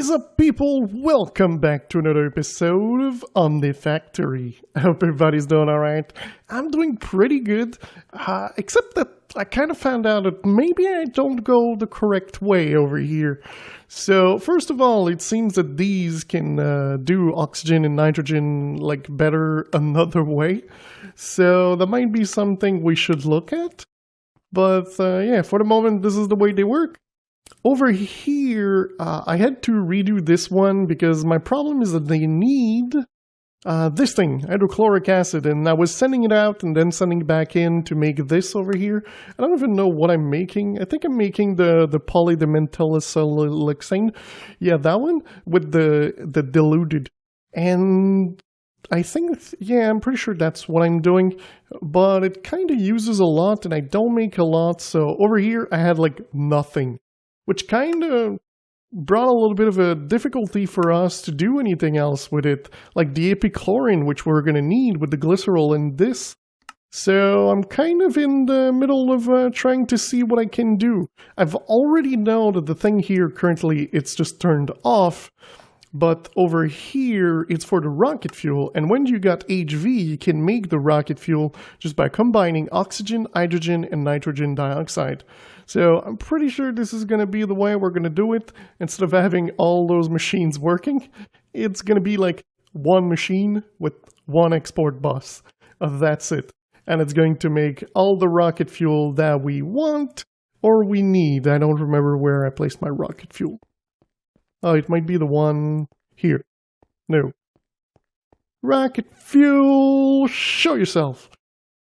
is up, people? Welcome back to another episode of Omnifactory. I hope everybody's doing alright. I'm doing pretty good, except that I kind of found out that maybe I don't go the correct way over here. So, first of all, it seems that these can do oxygen and nitrogen like better another way. So, that might be something we should look at. But yeah, for the moment, this is the way they work. Over here, I had to redo this one because my problem is that they need this thing, hydrochloric acid, and I was sending it out and then sending it back in to make this over here. I don't even know what I'm making. I think I'm making the polydimentylisylhexane. Yeah, that one with the diluted. And I think, yeah, I'm pretty sure that's what I'm doing, but it kind of uses a lot and I don't make a lot. So over here, I had like nothing, which kind of brought a little bit of a difficulty for us to do anything else with it, like the epichlorine, which we're going to need with the glycerol and this. So I'm kind of in the middle of trying to see what I can do. I've already know that the thing here currently, it's just turned off, but over here, it's for the rocket fuel, and when you got HV, you can make the rocket fuel just by combining oxygen, hydrogen, and nitrogen dioxide. So I'm pretty sure this is going to be the way we're going to do it. Instead of having all those machines working, it's going to be like one machine with one export bus. That's it. And it's going to make all the rocket fuel that we want or we need. I don't remember where I placed my rocket fuel. Oh, it might be the one here. No. Rocket fuel, show yourself.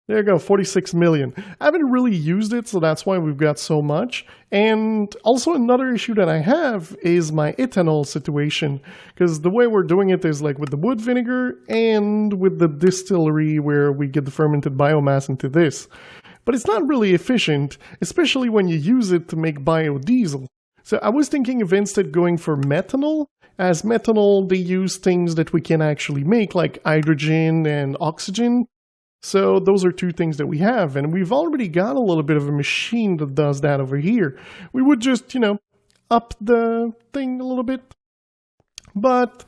There you go, 46 million. I haven't really used it, so that's why we've got so much. And also another issue that I have is my ethanol situation. Because the way we're doing it is like with the wood vinegar and with the distillery where we get the fermented biomass into this. But it's not really efficient, especially when you use it to make biodiesel. So I was thinking of instead going for methanol. As methanol, they use things that we can actually make, like hydrogen and oxygen. So those are two things that we have, and we've already got a little bit of a machine that does that over here. We would just, up the thing a little bit. But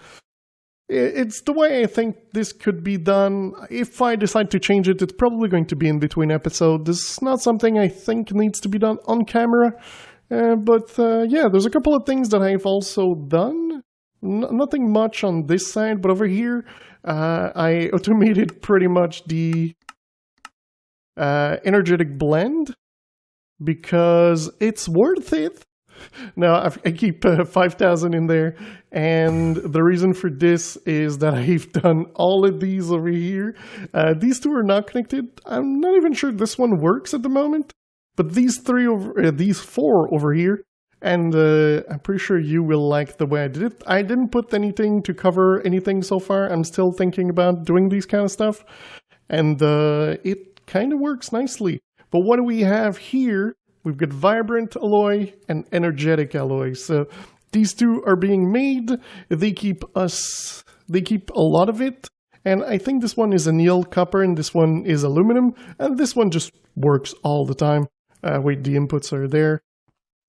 it's the way I think this could be done. If I decide to change it, it's probably going to be in between episodes. This is not something I think needs to be done on camera. But yeah, there's a couple of things that I've also done. Nothing much on this side, but over here, I automated pretty much the energetic blend because it's worth it. Now, I keep 5,000 in there, and the reason for this is that I've done all of these over here. These two are not connected. I'm not even sure this one works at the moment, but these four over here, and I'm pretty sure you will like the way I did it. I didn't put anything to cover anything so far. I'm still thinking about doing these kind of stuff. And it kind of works nicely. But what do we have here? We've got vibrant alloy and energetic alloy. So these two are being made. They keep a lot of it. And I think this one is annealed copper and this one is aluminum. And this one just works all the time. Wait, the inputs are there.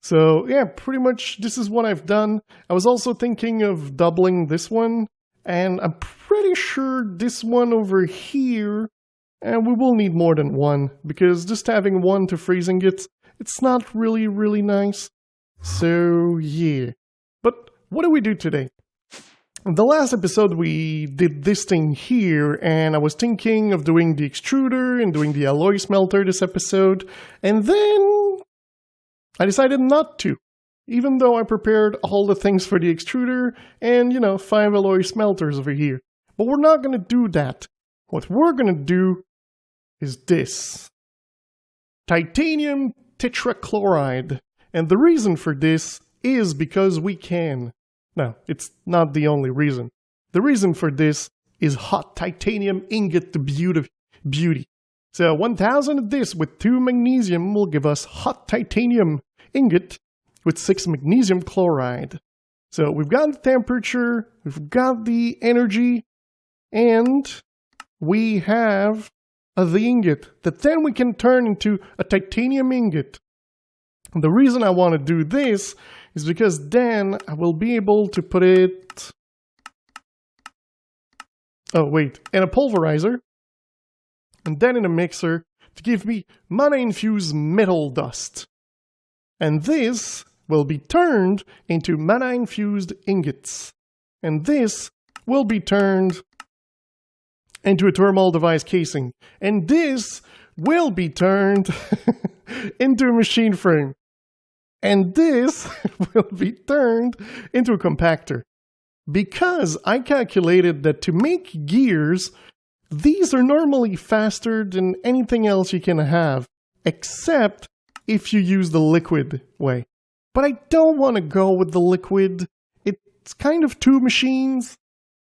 So yeah, pretty much this is what I've done. I was also thinking of doubling this one, and I'm pretty sure this one over here, and we will need more than one, because just having one to freezing it's not really, really nice. So yeah. But what do we do today? In the last episode we did this thing here, and I was thinking of doing the extruder and doing the alloy smelter this episode, and then I decided not to, even though I prepared all the things for the extruder and, 5 alloy smelters over here. But we're not going to do that. What we're going to do is this. Titanium tetrachloride. And the reason for this is because we can. No, it's not the only reason. The reason for this is hot titanium ingot beauty. So 1,000 of this with 2 magnesium will give us hot titanium ingot with 6 magnesium chloride. So we've got the temperature, we've got the energy, and we have the ingot that then we can turn into a titanium ingot. And the reason I want to do this is because then I will be able to put it... Oh, wait, in a pulverizer, and then in a mixer to give me mana-infused metal dust. And this will be turned into mana-infused ingots. And this will be turned into a thermal device casing. And this will be turned into a machine frame. And this will be turned into a compactor. Because I calculated that to make gears, these are normally faster than anything else you can have, except if you use the liquid way. But I don't want to go with the liquid. It's kind of two machines,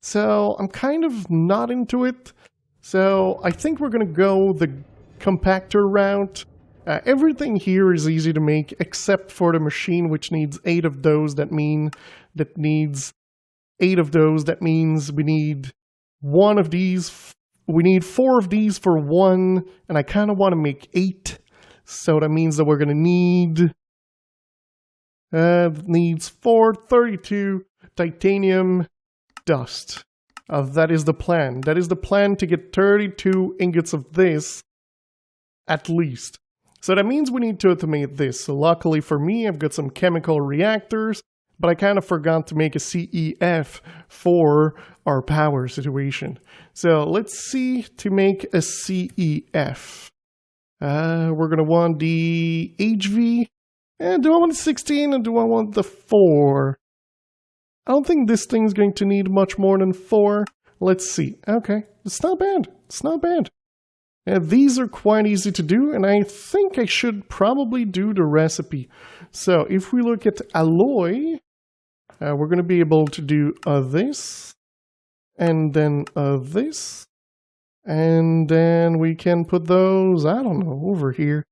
so I'm kind of not into it. So I think we're going to go the compactor route. Everything here is easy to make, except for the machine, which needs 8 of those. That needs 8 of those. That means we need 1 of these. We need 4 of these for 1, and I kind of want to make 8. So that means that we're going to need... needs 432 titanium dust. That is the plan. That is the plan, to get 32 ingots of this, at least. So that means we need to automate this. So luckily for me, I've got some chemical reactors, but I kind of forgot to make a CEF for our power situation. So let's see to make a CEF. We're going to want the HV. Do I want the 16 or do I want the 4? I don't think this thing's going to need much more than 4. Let's see. Okay, it's not bad. It's not bad. These are quite easy to do, and I think I should probably do the recipe. So if we look at alloy, we're going to be able to do this, and then this, and then we can put those, I don't know, over here.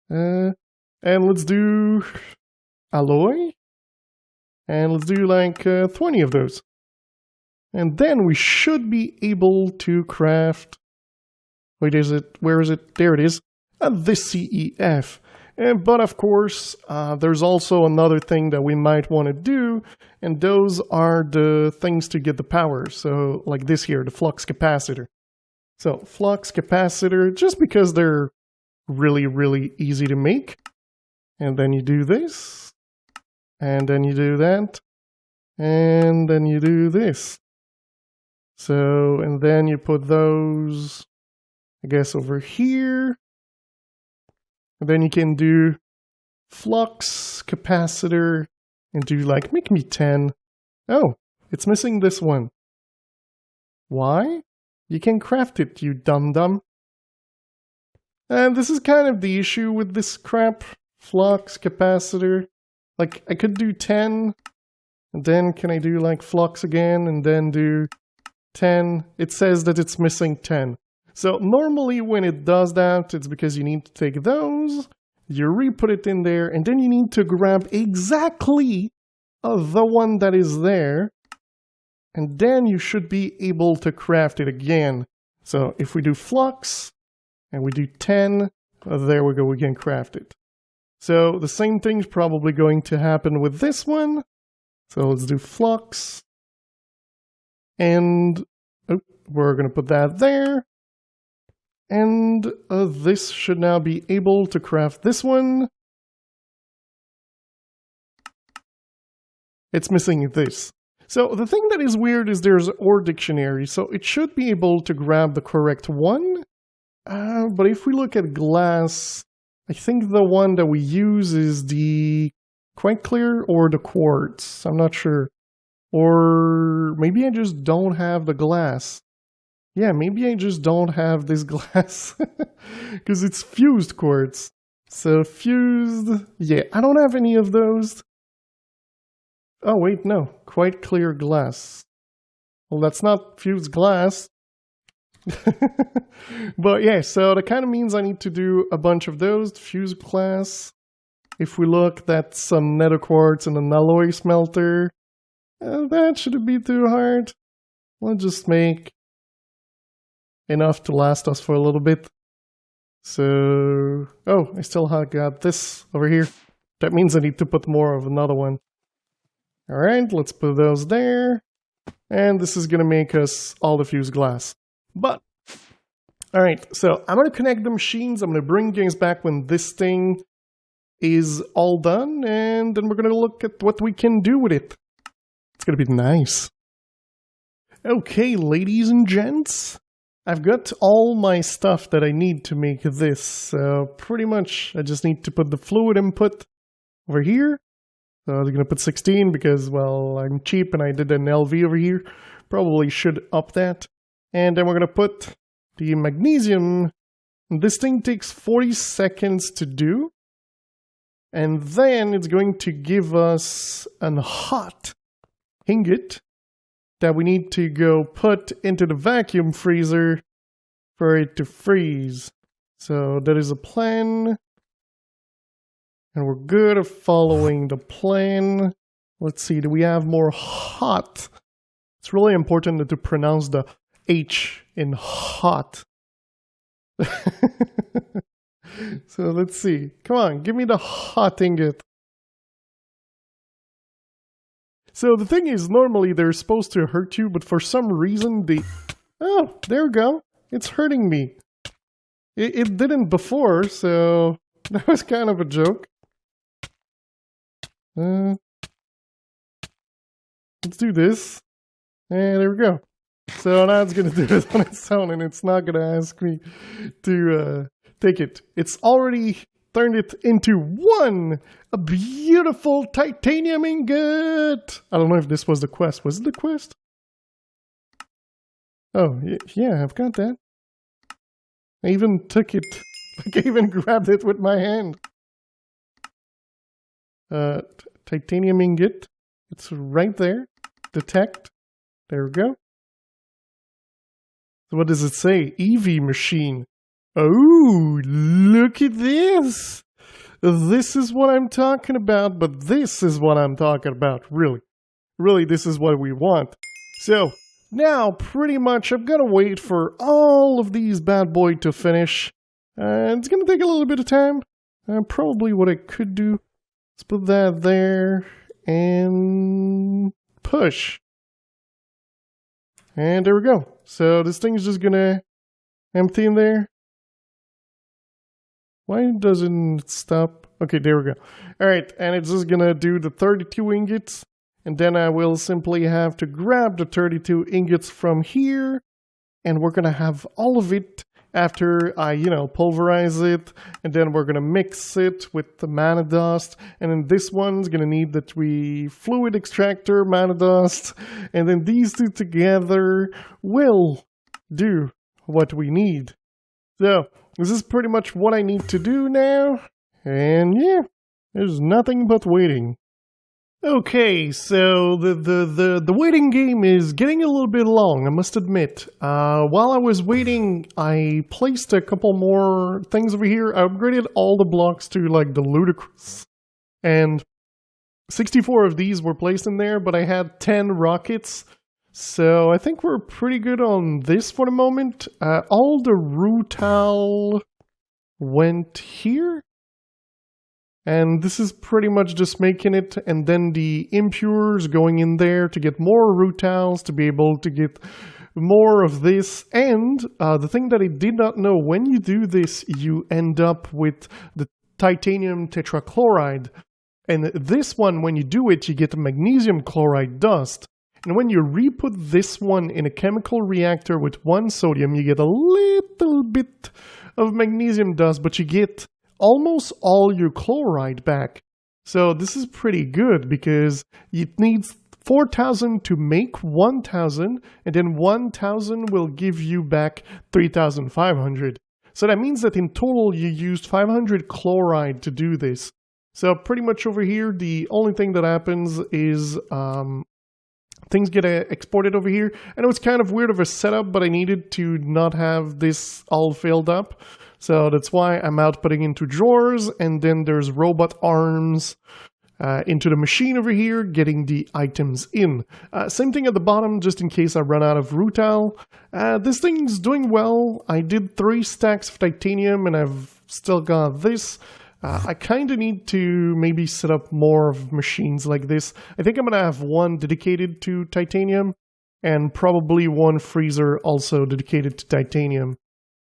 And let's do alloy, and let's do like 20 of those. And then we should be able to craft... Wait, is it? Where is it? There it is. This CEF. But of course, there's also another thing that we might want to do, and those are the things to get the power. So, like this here, the flux capacitor. So, flux capacitor, just because they're really, really easy to make. And then you do this, and then you do that, and then you do this. So, and then you put those... I guess over here, and then you can do flux capacitor and do like, make me 10. Oh, it's missing this one. Why? You can craft it, you dum-dum. And this is kind of the issue with this crap, flux capacitor. Like, I could do 10, and then can I do like flux again, and then do 10? It says that it's missing 10. So normally when it does that, it's because you need to take those, you re-put it in there, and then you need to grab exactly the one that is there, and then you should be able to craft it again. So if we do flux, and we do 10, there we go, we can craft it. So the same thing's probably going to happen with this one. So let's do flux, and we're going to put that there. And this should now be able to craft this one. It's missing this. So the thing that is weird is there's OR dictionary, so it should be able to grab the correct one. But if we look at glass, I think the one that we use is the quite clear or the quartz. I'm not sure. Or maybe I just don't have the glass. Yeah, maybe I just don't have this glass, because it's fused quartz. So fused, yeah, I don't have any of those. Oh wait, no, quite clear glass. Well, that's not fused glass. But yeah, so that kind of means I need to do a bunch of those, fused glass. If we look, that's some nether quartz and an alloy smelter. That shouldn't be too hard. We'll just make enough to last us for a little bit. So, oh, I still have got this over here. That means I need to put more of another one. Alright, let's put those there. And this is going to make us all diffuse glass. But, alright, so I'm going to connect the machines. I'm going to bring games back when this thing is all done. And then we're going to look at what we can do with it. It's going to be nice. Okay, ladies and gents. I've got all my stuff that I need to make this. So pretty much I just need to put the fluid input over here. So I'm going to put 16 because, well, I'm cheap and I did an LV over here. Probably should up that. And then we're going to put the magnesium. This thing takes 40 seconds to do. And then it's going to give us a hot ingot that we need to go put into the vacuum freezer for it to freeze. So that is a plan. And we're good at following the plan. Let's see, do we have more hot? It's really important to pronounce the H in hot. So let's see. Come on, give me the hot ingot. So the thing is, normally they're supposed to hurt you, but for some reason they... Oh, there we go. It's hurting me. It didn't before, so that was kind of a joke. Let's do this. And there we go. So now it's going to do it on its own, and it's not going to ask me to take it. It's already turned it into a beautiful titanium ingot. I don't know if this was the quest. Was it the quest? Oh, yeah, I've got that. I even took it. Like, I even grabbed it with my hand. Titanium ingot. It's right there. Detect. There we go. So what does it say? EV machine. Oh, look at this. This is what I'm talking about, but this is what I'm talking about, really. Really, this is what we want. So, now, pretty much, I'm gonna wait for all of these bad boys to finish. It's gonna take a little bit of time. Probably what I could do is put that there and push. And there we go. So this thing's just gonna empty in there. Why doesn't it stop? Okay, there we go. Alright, and it's just gonna do the 32 ingots. And then I will simply have to grab the 32 ingots from here. And we're gonna have all of it after I, pulverize it. And then we're gonna mix it with the mana dust. And then this one's gonna need the fluid extractor, mana dust. And then these two together will do what we need. So, this is pretty much what I need to do now. And yeah, there's nothing but waiting. Okay, so the waiting game is getting a little bit long, I must admit. While I was waiting, I placed a couple more things over here. I upgraded all the blocks to like the ludicrous. And 64 of these were placed in there, but I had 10 rockets. So I think we're pretty good on this for the moment. All the rutile went here. And this is pretty much just making it, and then the impures going in there to get more rutiles, to be able to get more of this. And the thing that I did not know, when you do this, you end up with the titanium tetrachloride. And this one, when you do it, you get the magnesium chloride dust. And when you re-put this one in a chemical reactor with 1 sodium, you get a little bit of magnesium dust, but you get almost all your chloride back. So this is pretty good because it needs 4,000 to make 1,000, and then 1,000 will give you back 3,500. So that means that in total you used 500 chloride to do this. So pretty much over here, the only thing that happens is things get exported over here. I know it's kind of weird of a setup, but I needed to not have this all filled up. So that's why I'm outputting into drawers, and then there's robot arms into the machine over here, getting the items in. Same thing at the bottom, just in case I run out of rutile. This thing's doing well. I did 3 stacks of titanium, and I've still got this. I kind of need to maybe set up more of machines like this. I think I'm going to have one dedicated to titanium and probably one freezer also dedicated to titanium.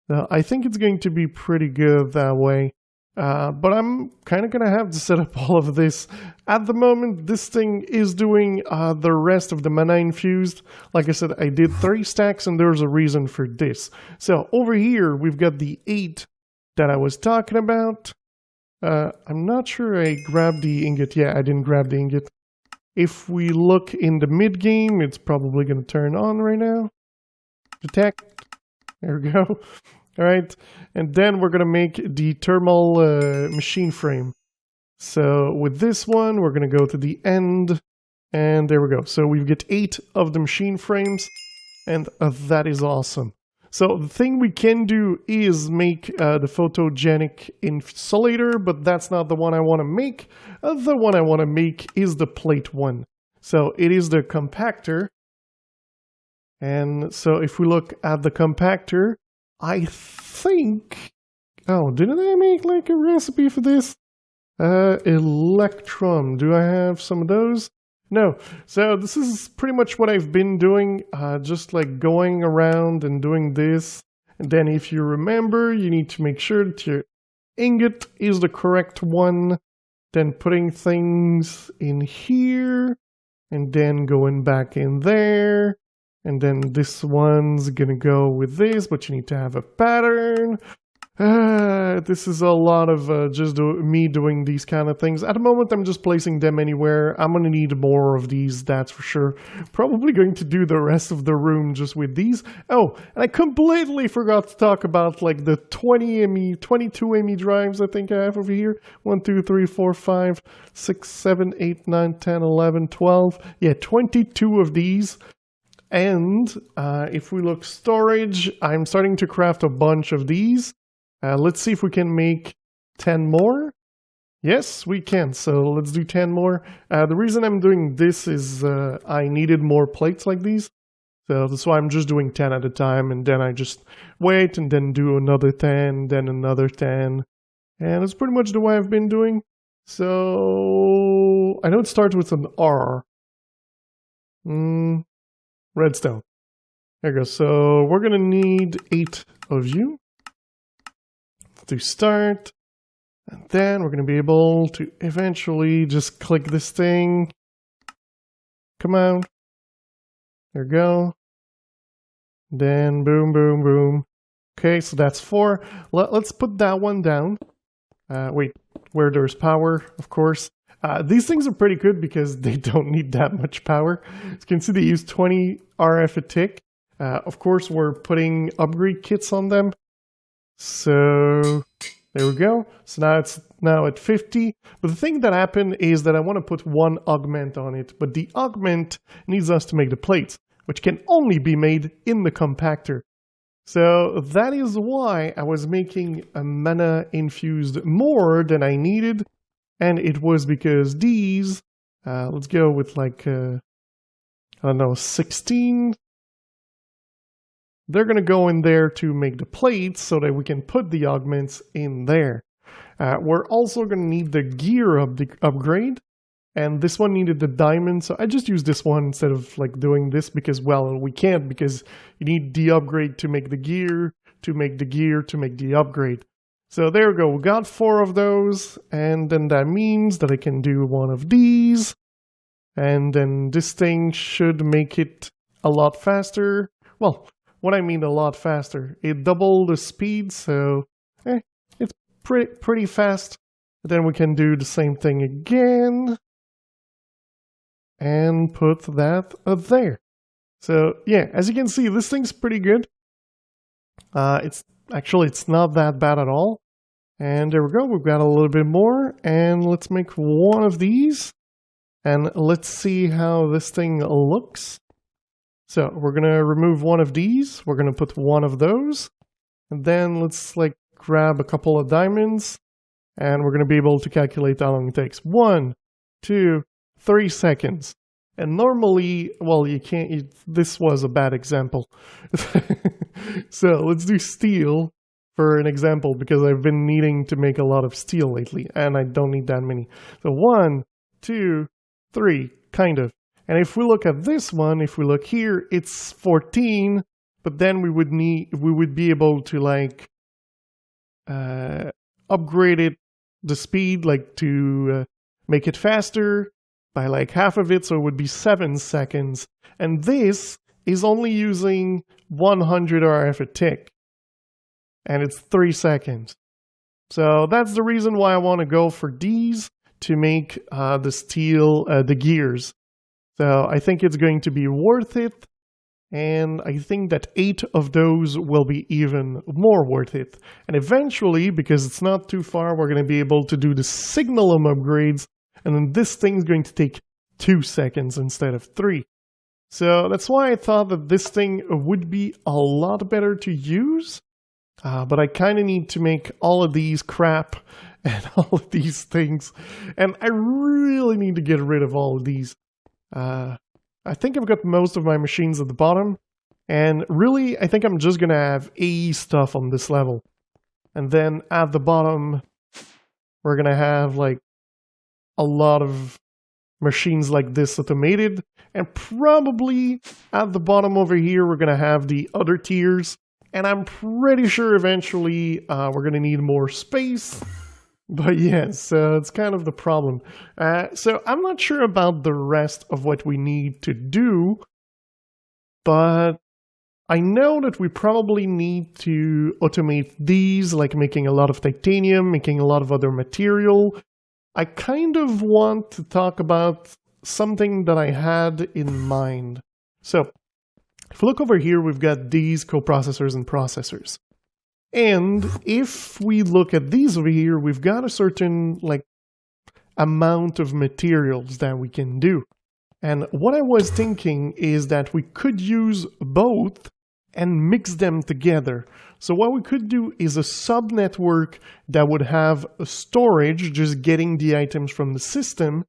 I think it's going to be pretty good that way. But I'm kind of going to have to set up all of this. At the moment, this thing is doing the rest of the mana infused. Like I said, I did 3 stacks and there's a reason for this. So over here, we've got the 8 that I was talking about. I'm not sure I grabbed the ingot. Yeah, I didn't grab the ingot. If we look in the mid game, it's probably going to turn on right now. Detect. There we go. All right. And then we're going to make the thermal machine frame. So with this one, we're going to go to the end. And there we go. So we get 8 of the machine frames. And that is awesome. So the thing we can do is make the photogenic insulator, but that's not the one I want to make. The one I want to make is the plate one. So it is the compactor. And so if we look at the compactor, I think... Oh, didn't I make like a recipe for this? Electrum. Do I have some of those? No. So this is pretty much what I've been doing, just like going around and doing this. And then if you remember, you need to make sure that your ingot is the correct one. Then putting things in here, and then going back in there. And then this one's gonna go with this, but you need to have a pattern. This is a lot of me doing these kind of things. At the moment, I'm just placing them anywhere. I'm going to need more of these, that's for sure. Probably going to do the rest of the room just with these. Oh, and I completely forgot to talk about like the 22 ME drives I think I have over here. 1, 2, 3, 4, 5, 6, 7, 8, 9, 10, 11, 12. Yeah, 22 of these. And if we look storage, I'm starting to craft a bunch of these. Let's see if we can make 10 more. Yes, we can. So let's do 10 more. The reason I'm doing this is I needed more plates like these. So that's why I'm just doing 10 at a time. And then I just wait and then do another 10, then another 10. And that's pretty much the way I've been doing. So I know it starts with an R. Redstone. There you go. So we're going to need 8 of you to start, and then we're going to be able to eventually just click this thing. Come on. There we go. Then boom, boom, boom. Okay, so that's 4. Let's put that one down. Wait, where there's power, of course. These things are pretty good because they don't need that much power. As you can see, they use 20 RF a tick. Of course, we're putting upgrade kits on them. So there we go. So now it's at 50. But the thing that happened is that I want to put one augment on it. But the augment needs us to make the plates, which can only be made in the compactor. So that is why I was making a mana infused more than I needed. And it was because these, let's go with like, I don't know, 16. They're going to go in there to make the plates so that we can put the augments in there. We're also going to need the gear upgrade. And this one needed the diamond. So I just used this one instead of like doing this because, well, we can't because you need the upgrade to make the gear, to make the gear, to make the upgrade. So there we go. We got 4 of those. And then that means that I can do one of these. And then this thing should make it a lot faster. Well, what I mean a lot faster, it doubled the speed, so it's pretty fast. Then we can do the same thing again and put that there. So yeah, as you can see, this thing's pretty good. It's not that bad at all. And there we go. We've got a little bit more, and let's make one of these, and let's see how this thing looks. So we're going to remove one of these. We're going to put one of those. And then let's like grab a couple of diamonds. And we're going to be able to calculate how long it takes. 1, 2, 3 seconds. And normally, well, you can't. This was a bad example. So let's do steel. for an example, because I've been needing to make a lot of steel lately, and I don't need that many. So 1, 2, 3, kind of. And if we look at this one, if we look here, it's 14, but then we would be able to like upgrade it, the speed, like to make it faster by like half of it, so it would be 7 seconds. And this is only using 100 RF a tick, and it's 3 seconds. So that's the reason why I want to go for these to make the steel, the gears. So I think it's going to be worth it, and I think that 8 of those will be even more worth it. And eventually, because it's not too far, we're going to be able to do the signalum upgrades, and then this thing's going to take 2 seconds instead of 3. So that's why I thought that this thing would be a lot better to use, but I kind of need to make all of these crap and all of these things, and I really need to get rid of all of these. I think I've got most of my machines at the bottom, and really I think I'm just gonna have AE stuff on this level. And then at the bottom, we're gonna have like a lot of machines like this automated, and probably at the bottom over here we're gonna have the other tiers, and I'm pretty sure eventually we're gonna need more space. But yeah, so it's kind of the problem. So I'm not sure about the rest of what we need to do, but I know that we probably need to automate these, like making a lot of titanium, making a lot of other material. I kind of want to talk about something that I had in mind. So if we look over here, we've got these coprocessors and processors. And if we look at these over here, we've got a certain like amount of materials that we can do. And what I was thinking is that we could use both and mix them together. So what we could do is a sub-network that would have a storage, just getting the items from the system,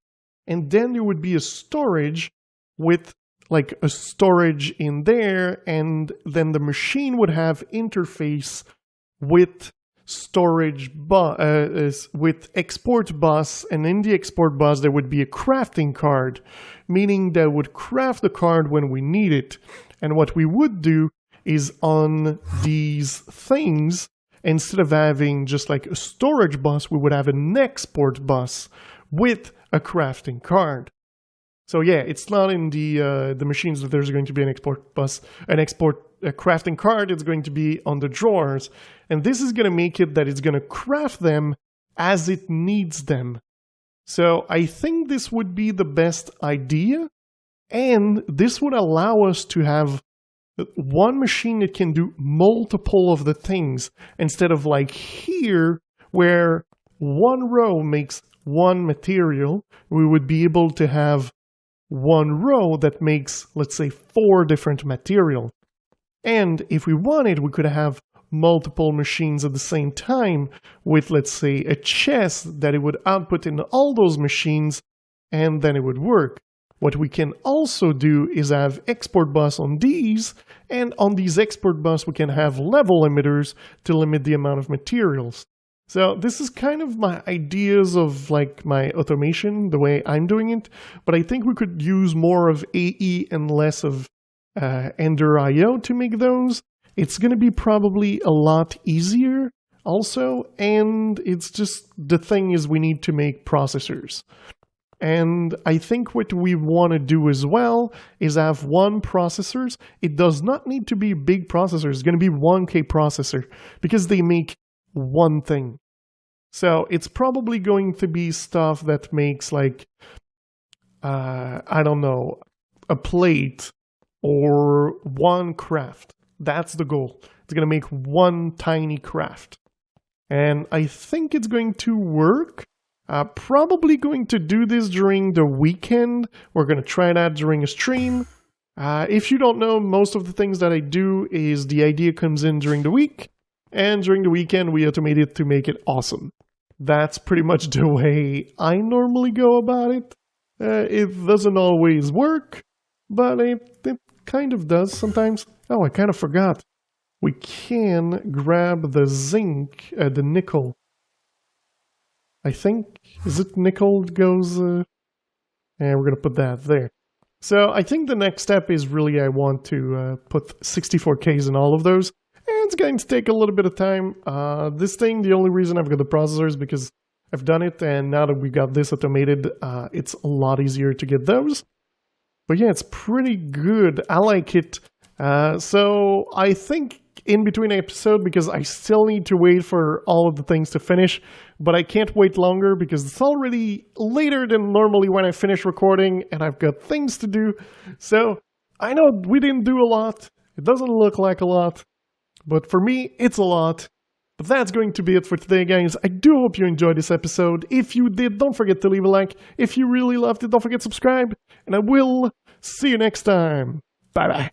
and then there would be a storage with like a storage in there, and then the machine would have interface with storage with export bus, and in the export bus there would be a crafting card, meaning that would craft the card when we need it. And what we would do is on these things, instead of having just like a storage bus, we would have an export bus with a crafting card. So yeah, it's not in the machines that there's going to be an export bus, a crafting card. It's going to be on the drawers, and this is going to make it that it's going to craft them as it needs them. So I think this would be the best idea, and this would allow us to have one machine that can do multiple of the things, instead of like here where one row makes one material. We would be able to have one row that makes, let's say, 4 different material. And if we wanted, we could have multiple machines at the same time with, let's say, a chest that it would output in all those machines, and then it would work. What we can also do is have export bus on these, and on these export bus we can have level limiters to limit the amount of materials. So this is kind of my ideas of like my automation, the way I'm doing it, but I think we could use more of AE and less of Ender IO to make those. It's going to be probably a lot easier also, and it's just the thing is we need to make processors. And I think what we want to do as well is have one processors. It does not need to be big processors. It's going to be 1K processor because they make one thing. So it's probably going to be stuff that makes like, I don't know, a plate or one craft. That's the goal. It's going to make one tiny craft. And I think it's going to work. Probably going to do this during the weekend. We're going to try that during a stream. If you don't know, most of the things that I do is the idea comes in during the week, and during the weekend we automate it to make it awesome. That's pretty much the way I normally go about it. It doesn't always work, but it kind of does sometimes. Oh, I kind of forgot. we can grab the zinc, the nickel. I think, is it nickel goes, and we're going to put that there. So I think the next step is really I want to put 64Ks in all of those. And it's going to take a little bit of time. This thing, the only reason I've got the processor is because I've done it. And now that we got this automated, it's a lot easier to get those. But yeah, it's pretty good. I like it. So I think in between episode, because I still need to wait for all of the things to finish, but I can't wait longer because it's already later than normally when I finish recording and I've got things to do. So I know we didn't do a lot. It doesn't look like a lot, but for me, it's a lot. But that's going to be it for today, guys. I do hope you enjoyed this episode. If you did, don't forget to leave a like. If you really loved it, don't forget to subscribe. And I will see you next time. Bye-bye.